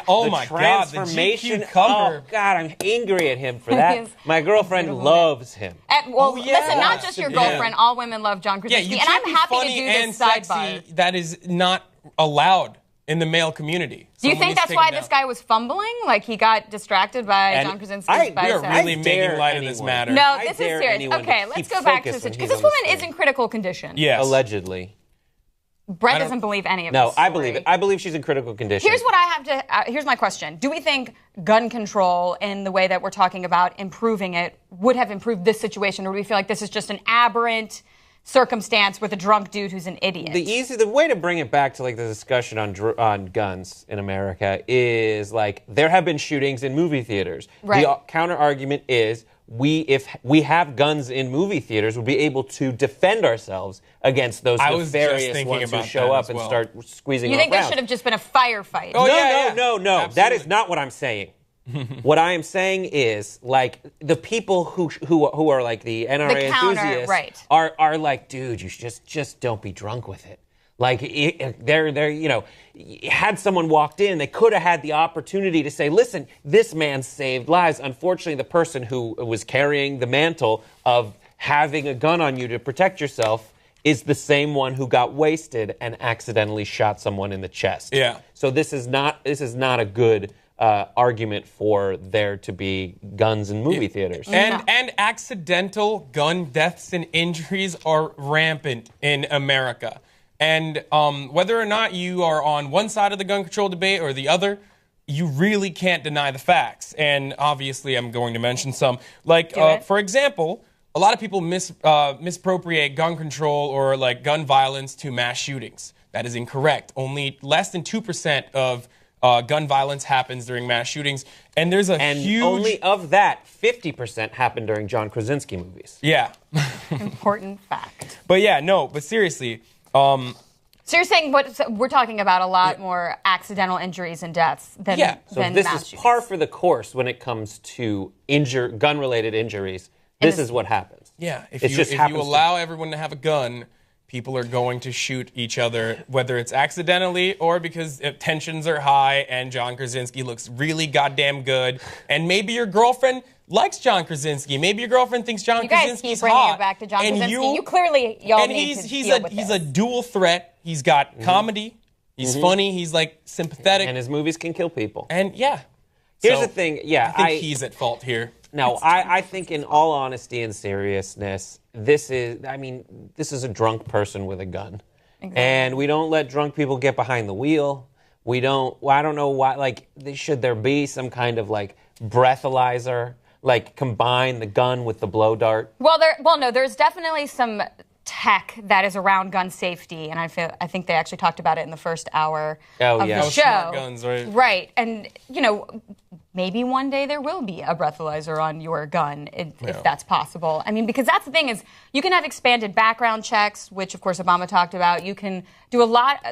Oh my God, the GQ cover. Oh God, I'm angry at him for that. My girlfriend loves him. Listen, not just your girlfriend. All women love John Krasinski, and I'm happy to do this sidebar. That is not allowed in the male community. Do you think that's why this guy was fumbling? Like he got distracted by John Krasinski's biceps? We are really making light of this matter. No, this is serious. Okay, let's go back to the situation. Because this woman is in critical condition. Yes. Allegedly. Brett doesn't believe any of this. No, I believe it. I believe she's in critical condition. Here's my question. Do we think gun control in the way that we're talking about improving it would have improved this situation, or do we feel like this is just an aberrant circumstance with a drunk dude who's an idiot? The way to bring it back to like the discussion on guns in America is like there have been shootings in movie theaters. Right. The counter argument is if we have guns in movie theaters, we'll be able to defend ourselves against those nefarious ones who show up and start squeezing. You think there should have just been a firefight? No. Absolutely. That is not what I'm saying. What I am saying is, like, the people who are like the NRA enthusiasts are like, dude, you just don't be drunk with it. Like, they're had someone walked in, they could have had the opportunity to say, listen, this man saved lives. Unfortunately, the person who was carrying the mantle of having a gun on you to protect yourself is the same one who got wasted and accidentally shot someone in the chest. Yeah. So this is not a good argument for there to be guns in movie theaters. And accidental gun deaths and injuries are rampant in America. And whether or not you are on one side of the gun control debate or the other, you really can't deny the facts. And obviously I'm going to mention some. Like, for example, a lot of people misappropriate gun control or like gun violence to mass shootings. That is incorrect. Only less than 2% of gun violence happens during mass shootings, and there's huge... only of that, 50% happened during John Krasinski movies. Yeah. Important fact. But seriously... So you're saying we're talking about a lot more accidental injuries and deaths than So this is par for the course when it comes to gun-related injuries. This is what happens. Yeah, if you allow everyone to have a gun... people are going to shoot each other, whether it's accidentally or because tensions are high and John Krasinski looks really goddamn good. And maybe your girlfriend likes John Krasinski. Maybe your girlfriend thinks John Krasinski's hot. You guys keep bringing it back to John Krasinski. You clearly, need to deal with this. He's a dual threat. He's got comedy. He's funny. He's like sympathetic. And his movies can kill people. And Here's the thing. Yeah, I think he's at fault here. No, I think in all honesty and seriousness, this is a drunk person with a gun. Exactly. And we don't let drunk people get behind the wheel. I don't know why, like, should there be some kind of, like, breathalyzer, like, combine the gun with the blow dart? Well, there's definitely some tech that is around gun safety, and I think they actually talked about it in the first hour of the show. Smart guns, right? Right, and, maybe one day there will be a breathalyzer on your gun if that's possible. I mean, because that's the thing is you can have expanded background checks, which of course Obama talked about. You can do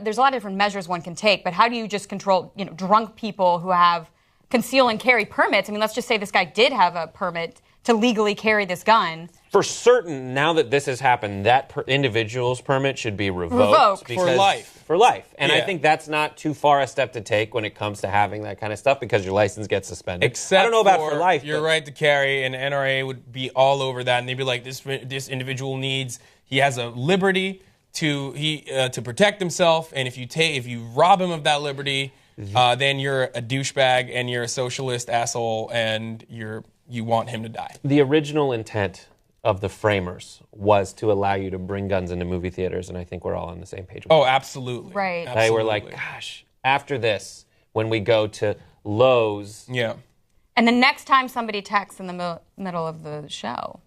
there's a lot of different measures one can take, but how do you just control, drunk people who have conceal and carry permits? I mean, let's just say this guy did have a permit to legally carry this gun. For certain, now that this has happened, that individual's permit should be revoked. For life. For life. And I think that's not too far a step to take when it comes to having that kind of stuff because your license gets suspended. Except I don't know about for life. Your right to carry, and NRA would be all over that, and they'd be like, this individual he has a liberty to protect himself, and if you rob him of that liberty, then you're a douchebag and you're a socialist asshole and you want him to die. The original intent of the framers was to allow you to bring guns into movie theaters, and I think we're all on the same page with that. Absolutely. Right. They were like, gosh, after this, when we go to Lowe's. Yeah. And the next time somebody texts in the middle of the show,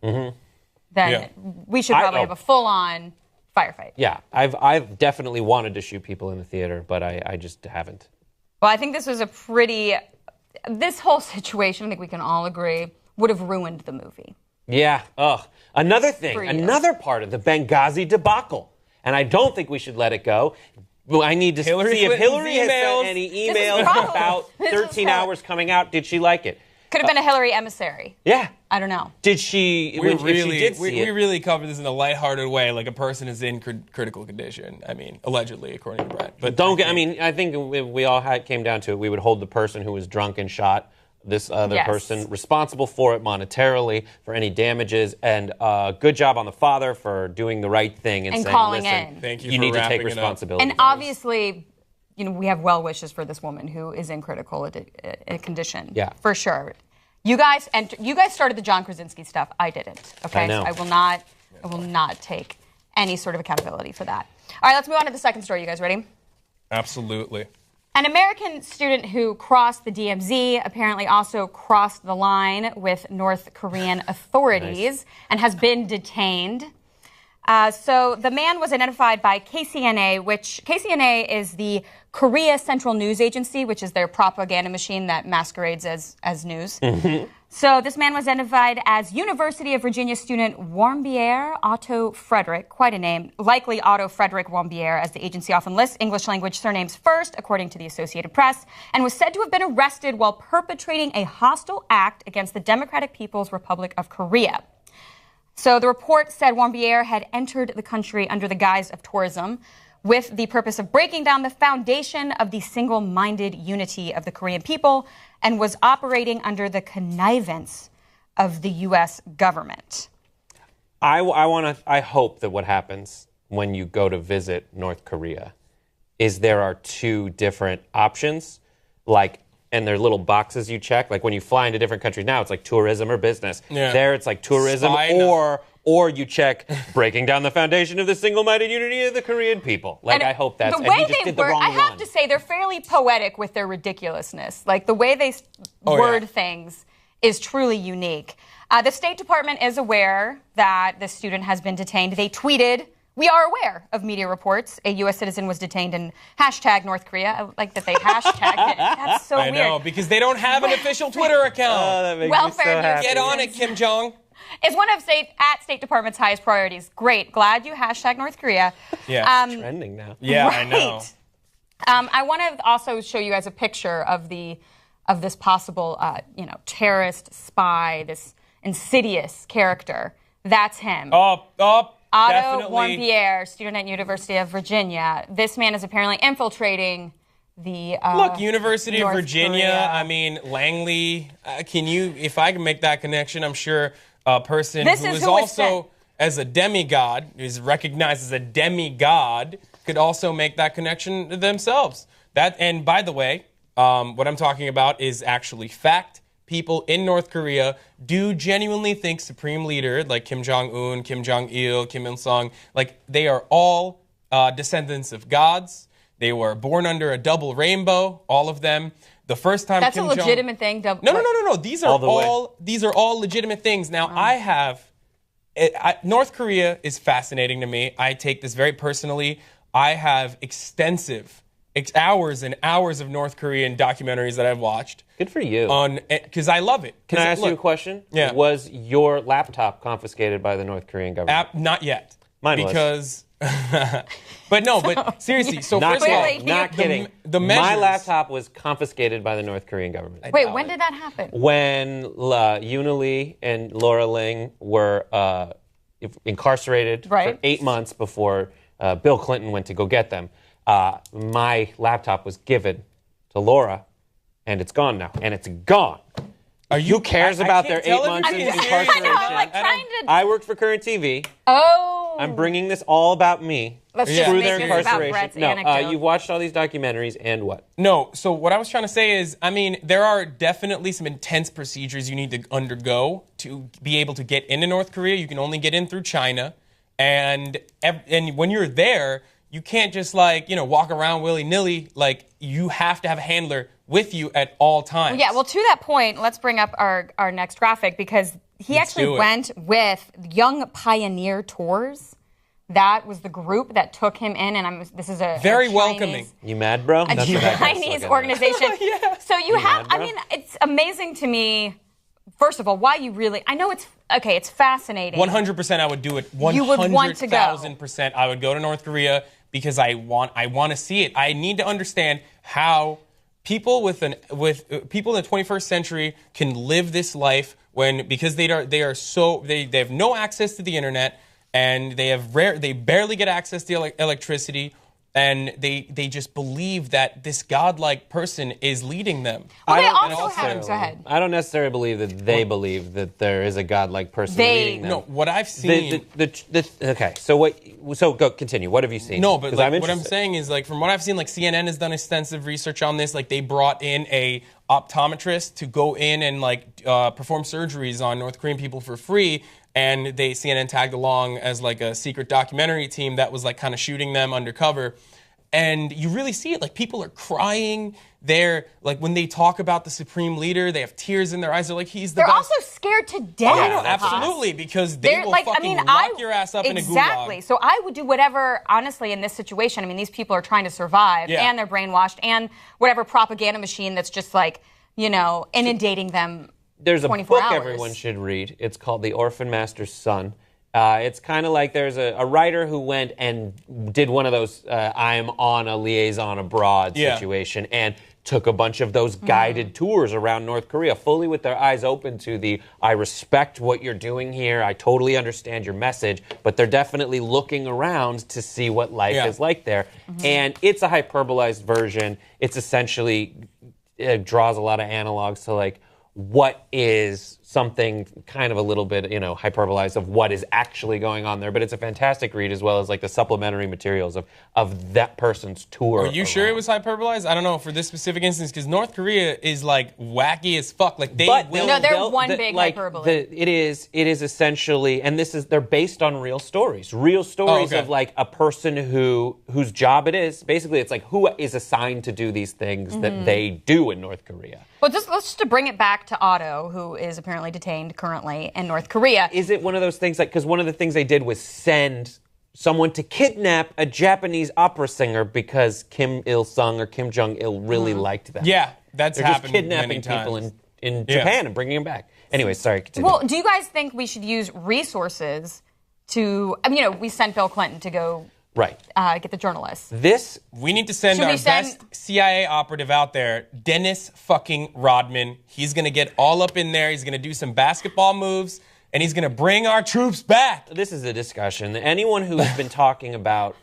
then we should probably have a full-on firefight. Yeah. I've definitely wanted to shoot people in the theater, but I just haven't. Well, I think this was this whole situation, I think we can all agree, would have ruined the movie. Yeah. Another thing, another part of the Benghazi debacle, and I don't think we should let it go. Well, I need to see if Hillary has sent any emails about 13 hours coming out. Did she like it? Could have been a Hillary emissary. Yeah. I don't know. Did she? We really covered this in a lighthearted way, like a person is in critical condition. I mean, allegedly, according to Brett. But I think if we all came down to it, we would hold the person who was drunk and shot this other person responsible for it monetarily for any damages, and good job on the father for doing the right thing and saying, calling listen, in. Thank you need to take responsibility. And obviously, we have well wishes for this woman who is in critical condition. Yeah, for sure. You guys started the John Krasinski stuff. I didn't. Okay, I know. So I will not take any sort of accountability for that. All right, let's move on to the second story. You guys ready? Absolutely. An American student who crossed the DMZ apparently also crossed the line with North Korean authorities and has been detained. So the man was identified by KCNA, which KCNA is the Korea Central News Agency, which is their propaganda machine that masquerades as news. Mm-hmm. So this man was identified as University of Virginia student Warmbier Otto Frederick, quite a name, likely Otto Frederick Warmbier, as the agency often lists English language surnames first, according to the Associated Press, and was said to have been arrested while perpetrating a hostile act against the Democratic People's Republic of Korea. So the report said Warmbier had entered the country under the guise of tourism with the purpose of breaking down the foundation of the single-minded unity of the Korean people and was operating under the connivance of the U.S. government. I hope that what happens when you go to visit North Korea is there are two different options, and there are little boxes you check. Like when you fly into different countries now, it's like tourism or business. Yeah. There it's like tourism or you check breaking down the foundation of the single-minded unity of the Korean people. I hope that's... The way they word, I have to say, they're fairly poetic with their ridiculousness. Like the way they word things is truly unique. The State Department is aware that the student has been detained. They tweeted, "We are aware of media reports. A U.S. citizen was detained in # North Korea." I like that they hashtagged it. That's so weird. I know, because they don't have an official Twitter account. Oh, that makes me so happy. Get on it, Kim Jong. It's one of State Department's highest priorities. Great. Glad you # North Korea. Yeah. It's trending now. Yeah, right. I know. I want to also show you guys a picture of this possible, terrorist spy, this insidious character. That's him. Otto Warmbier, student at University of Virginia. This man is apparently infiltrating the University North of Virginia. Korea. I mean, Langley. If I can make that connection, I'm sure a person who is also as a demigod, is recognized as a demigod, could also make that connection themselves. And by the way, what I'm talking about is actually fact. People in North Korea do genuinely think supreme leader like Kim Jong-un, Kim Jong-il, Kim Il-sung, they are all descendants of gods. They were born under a double rainbow, all of them. The first time That's a legitimate thing. No. These are all legitimate things. Now, North Korea is fascinating to me. I take this very personally. I have extensive hours and hours of North Korean documentaries that I've watched. Good for you. Because I love it. Can I ask you a question? Yeah. Was your laptop confiscated by the North Korean government? Not yet. Mine was. But seriously, so not first of all, not kidding. My laptop was confiscated by the North Korean government. Wait, when did that happen? When Yoona Lee and Laura Ling were incarcerated for 8 months before Bill Clinton went to go get them. My laptop was given to Laura, and it's gone now. And it's gone. Who cares about their 8 months of incarceration? I worked for Current TV. Oh. I'm bringing this all about me. Through their incarceration. No, you've watched all these documentaries, and what? No, so what I was trying to say is, I mean, there are definitely some intense procedures you need to undergo to be able to get into North Korea. You can only get in through China. And when you're there, you can't just, walk around willy-nilly. Like, you have to have a handler with you at all times. Yeah, well, to that point, let's bring up our next graphic, because he actually went with Young Pioneer Tours. That was the group that took him in, and this is a very Chinese, welcoming. You mad, bro? A Chinese organization. Yeah. So you have, I mean, it's amazing to me. First of all, why you really? I know it's fascinating. 100%, I would do it. 100,000%. You would want to go. I would go to North Korea because I want to see it. I need to understand how people people in the 21st century can live this life because they have no access to the internet, and they barely get access to electricity, and they just believe that this godlike person is leading them. Well, go ahead. I don't necessarily believe that they believe that there is a godlike person leading them. No, what I've seen. Okay, so go continue. What have you seen? No, but what I'm saying is, from what I've seen, CNN has done extensive research on this. They brought in a optometrist to go in and perform surgeries on North Korean people for free. And CNN tagged along as a secret documentary team that was kind of shooting them undercover. And you really see it. People are crying. They're when they talk about the supreme leader, they have tears in their eyes. They're like, he's the best. They're also scared to death. Oh, no, absolutely, because they will lock your ass up in a gulag. Exactly. So I would do whatever, honestly, in this situation. I mean, these people are trying to survive, and they're brainwashed, and whatever propaganda machine that's just inundating them. There's a book hours. Everyone should read. It's called The Orphan Master's Son. It's kind of like there's a writer who went and did one of those I'm on a liaison abroad situation and took a bunch of those guided tours around North Korea, fully with their eyes open to I respect what you're doing here, I totally understand your message, but they're definitely looking around to see what life is like there. And it's a hyperbolized version. It's essentially, it draws a lot of analogs to what is something kind of a little bit, hyperbolized of what is actually going on there. But it's a fantastic read, as well as the supplementary materials of that person's tour. Are you sure it was hyperbolized? I don't know for this specific instance, because North Korea is wacky as fuck. They're one big hyperbole. It is essentially, and they're based on real stories of a person whose job it is. Basically, it's who is assigned to do these things that they do in North Korea. Well, let's just to bring it back to Otto, who is apparently detained currently in North Korea. Is it one of those things because one of the things they did was send someone to kidnap a Japanese opera singer because Kim Il-sung or Kim Jong-il really liked them? Yeah, that's happened They're just kidnapping people in Japan and bringing them back. Anyway, sorry, continue. Well, do you guys think we should use resources to, we sent Bill Clinton to go get the journalists. We need to send best CIA operative out there, Dennis fucking Rodman. He's going to get all up in there. He's going to do some basketball moves, and he's going to bring our troops back. This is a discussion. Anyone who's been talking about,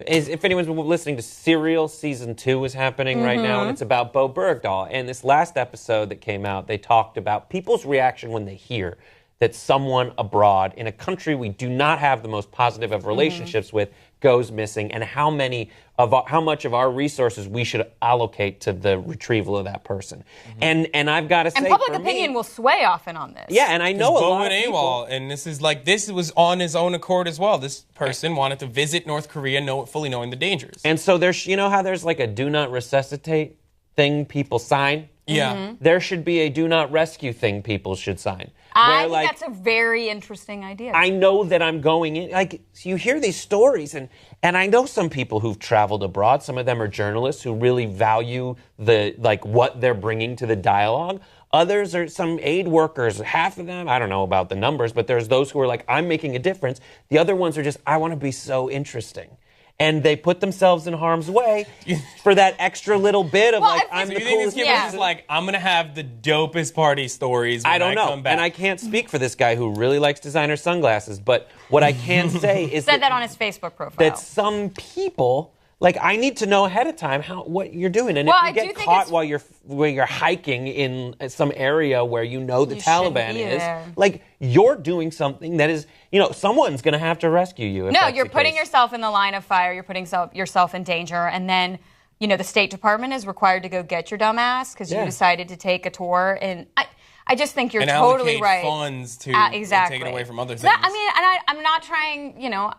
if anyone's been listening to Serial, Season 2 is happening right now, and it's about Bo Bergdahl. And this last episode that came out, they talked about people's reaction when they hear that someone abroad in a country we do not have the most positive of relationships with goes missing, and how much of our resources we should allocate to the retrieval of that person. And I've got to say, and public opinion will sway often on this. Yeah, and I know a lot of people. AWOL, and this was on his own accord as well. This person wanted to visit North Korea, fully knowing the dangers. And so there's, how there's a do not resuscitate thing people sign Yeah. There should be a do not rescue thing people should sign. I think that's a very interesting idea. I know that I'm going in. Like, you hear these stories, and I know some people who've traveled abroad. Some of them are journalists who really value what they're bringing to the dialogue. Others are some aid workers. Half of them, I don't know about the numbers, but there's those who are like, I'm making a difference. The other ones are just, I want to be so interesting. And they put themselves in harm's way for that extra little bit of I'm the coolest. Just like, I'm going to have the dopest party stories when I don't know. come back. And I can't speak for this guy who really likes designer sunglasses, but what I can say is said that on his Facebook profile. That some people, like, I need to know ahead of time what you're doing. And if you get caught while you're hiking in some area where you know the Taliban is, like, you're doing something that is, someone's going to have to rescue you. No, you're putting yourself in the line of fire. You're putting yourself in danger. And then, the State Department is required to go get your dumb ass because you decided to take a tour. And I just think you're totally right. Funds to exactly. take it away from other things. I'm not trying,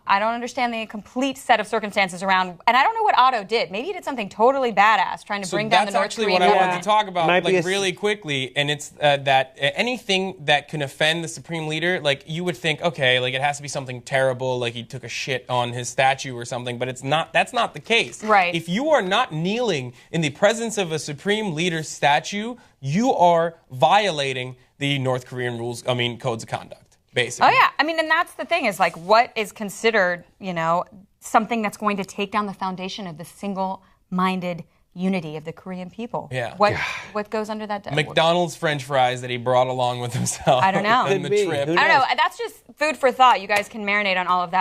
I don't understand the complete set of circumstances around, and I don't know what Otto did. Maybe he did something totally badass, trying to bring down the North Korean government. That's actually what I wanted to talk about, really quickly, and it's that anything that can offend the Supreme Leader, like, you would think, okay, like, it has to be something terrible, like he took a shit on his statue or something, but that's not the case. Right. If you are not kneeling in the presence of a Supreme Leader's statue, you are violating the North Korean codes of conduct, basically. Oh, yeah. And that's the thing is, like, what is considered, something that's going to take down the foundation of the single-minded unity of the Korean people? Yeah. What goes under that? McDonald's French fries that he brought along with himself. I don't know. on the trip. I don't know. That's just food for thought. You guys can marinate on all of that.